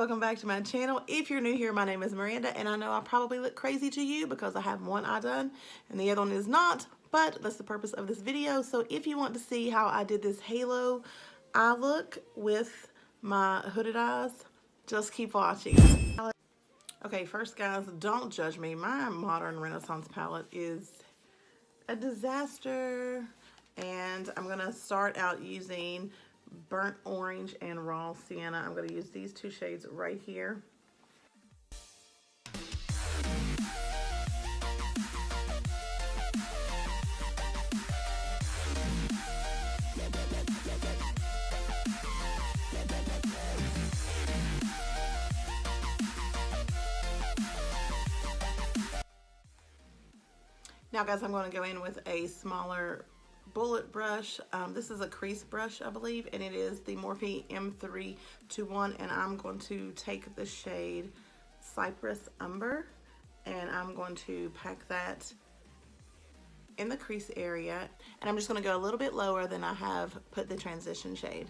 welcome back to my channel. If you're new here, my name is Miranda, and I know I probably look crazy to you because I have one eye done and the other one is not, but that's the purpose of this video. So if you want to see how I did this halo eye look with my hooded eyes, just keep watching. Okay, first guys, don't judge me. My modern Renaissance palette is a disaster, and I'm gonna start out using burnt orange and raw sienna. I'm going to use these two shades right here. Now guys, I'm going to go in with a smaller bullet brush. This is a crease brush, I believe, and it is the Morphe M321, and I'm going to take the shade Cypress Umber, and I'm going to pack that in the crease area, and I'm just going to go a little bit lower than I have put the transition shade.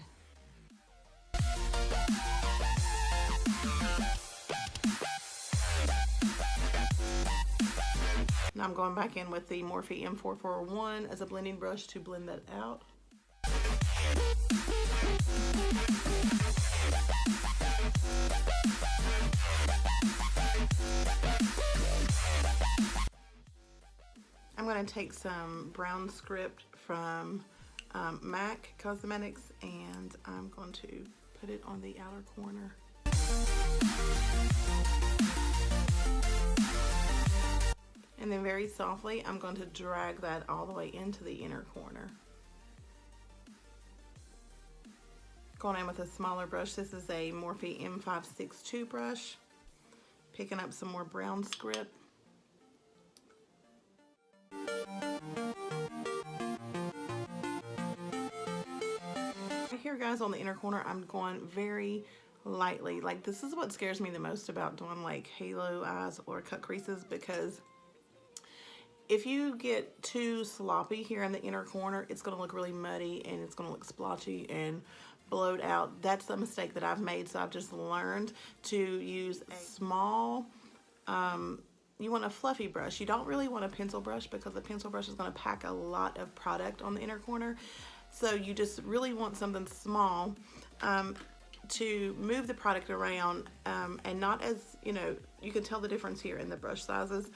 Now I'm going back in with the Morphe M441 as a blending brush to blend that out. I'm going to take some brown script from MAC Cosmetics, and I'm going to put it on the outer corner. And then very softly, I'm going to drag that all the way into the inner corner. Going in with a smaller brush. This is a Morphe M562 brush. Picking up some more brown script. Right here, guys, on the inner corner, I'm going very lightly. Like, this is what scares me the most about doing like halo eyes or cut creases, because if you get too sloppy here in the inner corner, it's going to look really muddy and it's going to look splotchy and blowed out. That's a mistake that I've made, so I've just learned to use a small, you want a fluffy brush. You don't really want a pencil brush, because a pencil brush is going to pack a lot of product on the inner corner. So you just really want something small to move the product around, and not as, you know, you can tell the difference here in the brush sizes.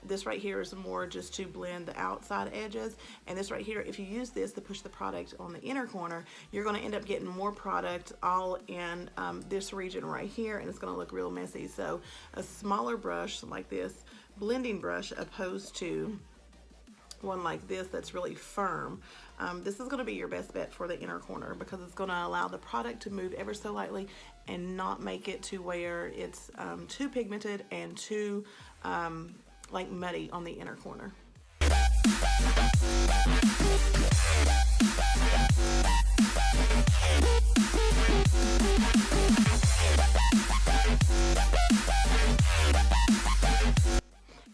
This right here is more just to blend the outside edges, and this right here, if you use this to push the product on the inner corner, you're going to end up getting more product all in this region right here, and it's going to look real messy. So a smaller brush like this, blending brush, opposed to one like this that's really firm, this is going to be your best bet for the inner corner, because it's going to allow the product to move ever so lightly and not make it to where it's too pigmented and too like muddy on the inner corner.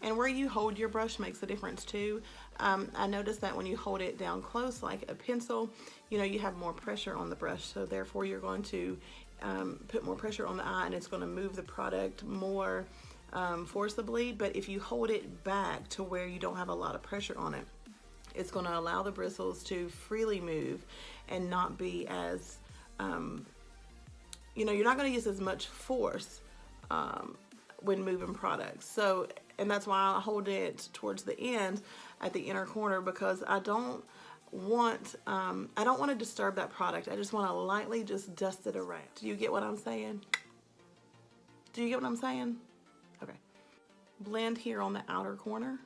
And where you hold your brush makes a difference too. I noticed that when you hold it down close like a pencil, you know, you have more pressure on the brush, so therefore you're going to put more pressure on the eye, and it's going to move the product more forcibly. But if you hold it back to where you don't have a lot of pressure on it, it's going to allow the bristles to freely move and not be as, you know, you're not going to use as much force when moving products. So, and that's why I hold it towards the end at the inner corner, because I don't want to disturb that product. I just want to lightly just dust it around. Do you get what I'm saying? Do you get what I'm saying? Okay. Blend here on the outer corner.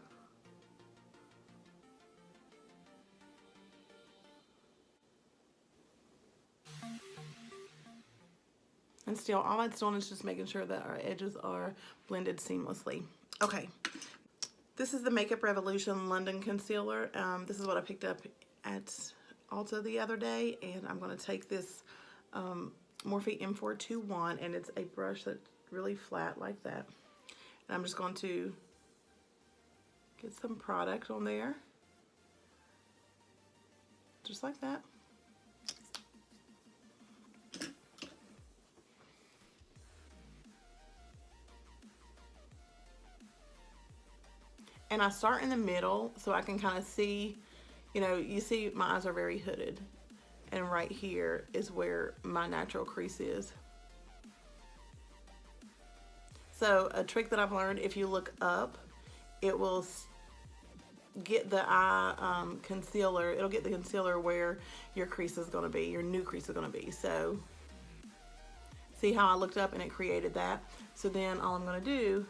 And still, all it's doing is just making sure that our edges are blended seamlessly. Okay. This is the Makeup Revolution London Concealer. This is what I picked up at Ulta the other day, and I'm going to take this Morphe M421, and it's a brush that's really flat like that. And I'm just going to get some product on there, just like that. And I start in the middle so I can kind of see, you know, you see my eyes are very hooded. And right here is where my natural crease is. So a trick that I've learned, if you look up, it will get the eye concealer. It'll get the concealer where your crease is going to be, your new crease is going to be. So see how I looked up and it created that? So then all I'm going to do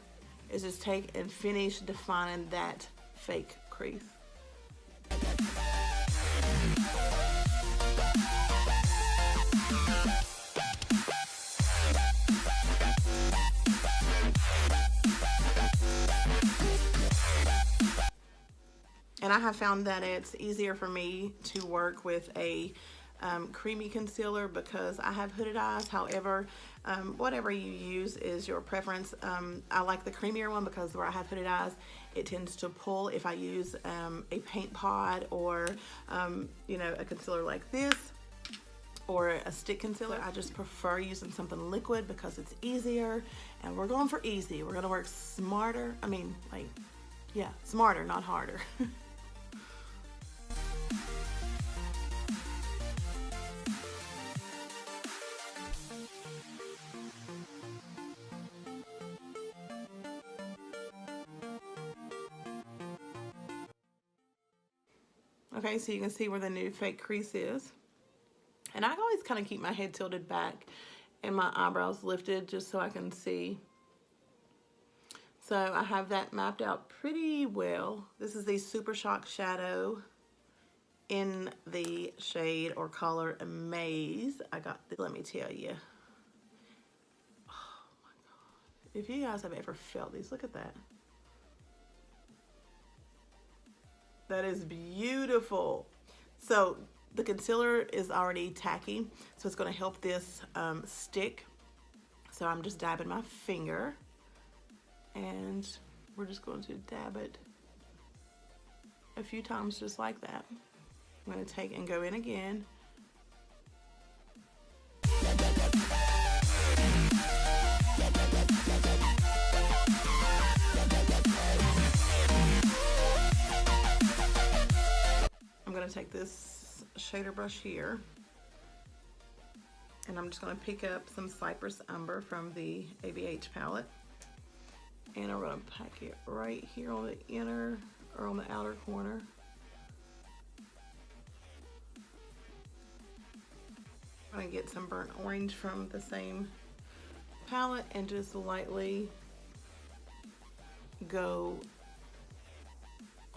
is just take and finish defining that fake crease. And I have found that it's easier for me to work with a creamy concealer because I have hooded eyes. However, whatever you use is your preference. I like the creamier one because where I have hooded eyes, it tends to pull if I use a paint pot or you know, a concealer like this or a stick concealer. I just prefer using something liquid because it's easier, and we're going for easy. We're gonna work smarter. I mean, like, yeah, smarter, not harder. Okay, so you can see where the new fake crease is. And I always kind of keep my head tilted back and my eyebrows lifted just so I can see. So I have that mapped out pretty well. This is the Super Shock Shadow in the shade or color Amaze. I got this, let me tell you. Oh my God. If you guys have ever felt these, look at that. That is beautiful. So the concealer is already tacky, so it's going to help this stick. So I'm just dabbing my finger, and we're just going to dab it a few times just like that. I'm going to take and go in again. I'm going to take this shader brush here, and I'm just going to pick up some Cypress Umber from the ABH palette, and I'm going to pack it right here on the inner or on the outer corner. I'm going to get some burnt orange from the same palette and just lightly go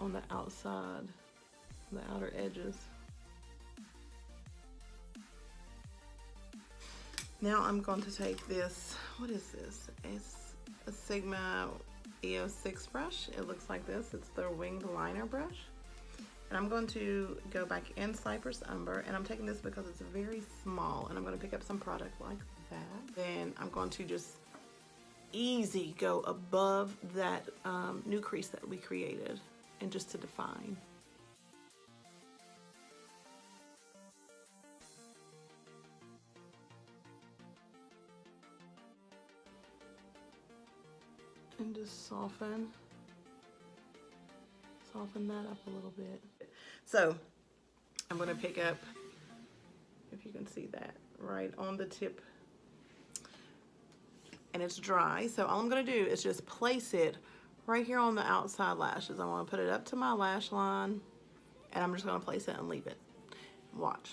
on the outside, the outer edges. Now I'm going to take this, what is this? It's a Sigma EOS 6 brush. It looks like this. It's their winged liner brush. And I'm going to go back in Cypress Umber, and I'm taking this because it's very small, and I'm going to pick up some product like that. Then I'm going to just easy go above that new crease that we created, and just to define. And just soften that up a little bit. So I'm going to pick up, if you can see that, right on the tip, and it's dry. So all I'm going to do is just place it right here on the outside lashes. I'm going to put it up to my lash line, and I'm just going to place it and leave it. Watch.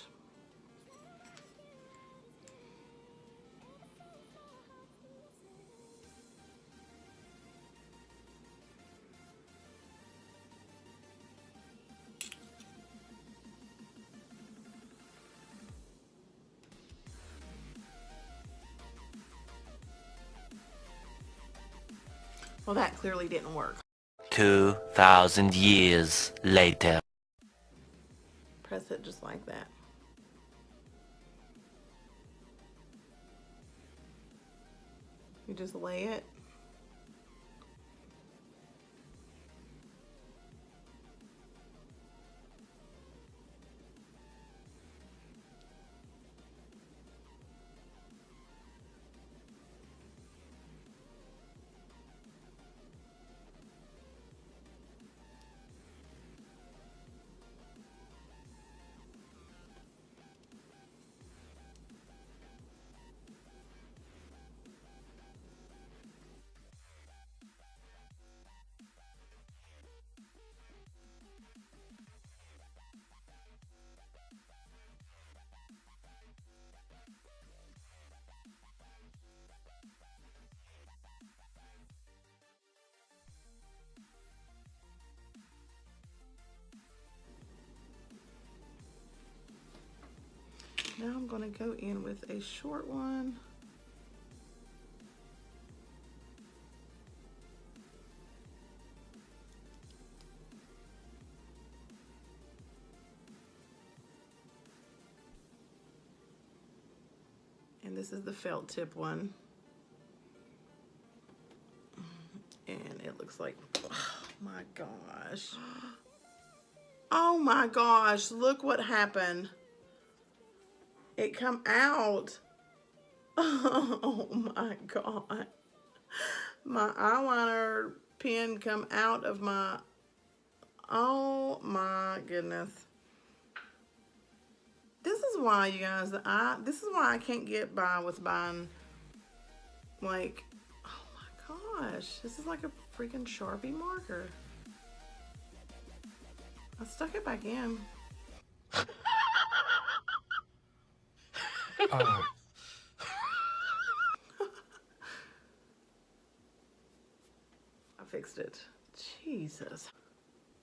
Well, that clearly didn't work. 2,000 years later. Press it just like that. You just lay it. I'm gonna go in with a short one. And this is the felt tip one. And it looks like, oh my gosh. Oh my gosh, look what happened. It come out. Oh my God. My eyeliner pen come out of my, oh my goodness. This is why, you guys, this is why I can't get by with buying, like, oh my gosh, this is like a freaking Sharpie marker. I stuck it back in. I fixed it. Jesus.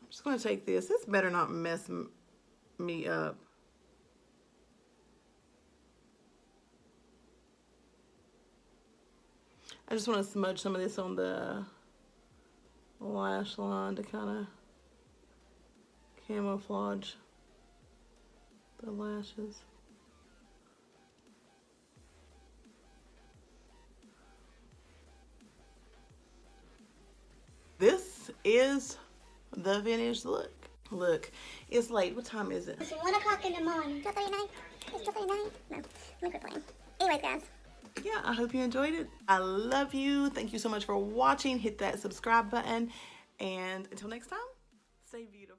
I'm just going to take this. This better not mess me up. I just want to smudge some of this on the lash line to kind of camouflage the lashes. This is the finished look. Look, it's late. What time is it? It's 1 o'clock in the morning. 2:39? It's 2:39? No, let me quit playing. Anyways, guys. Yeah, I hope you enjoyed it. I love you. Thank you so much for watching. Hit that subscribe button. And until next time, stay beautiful.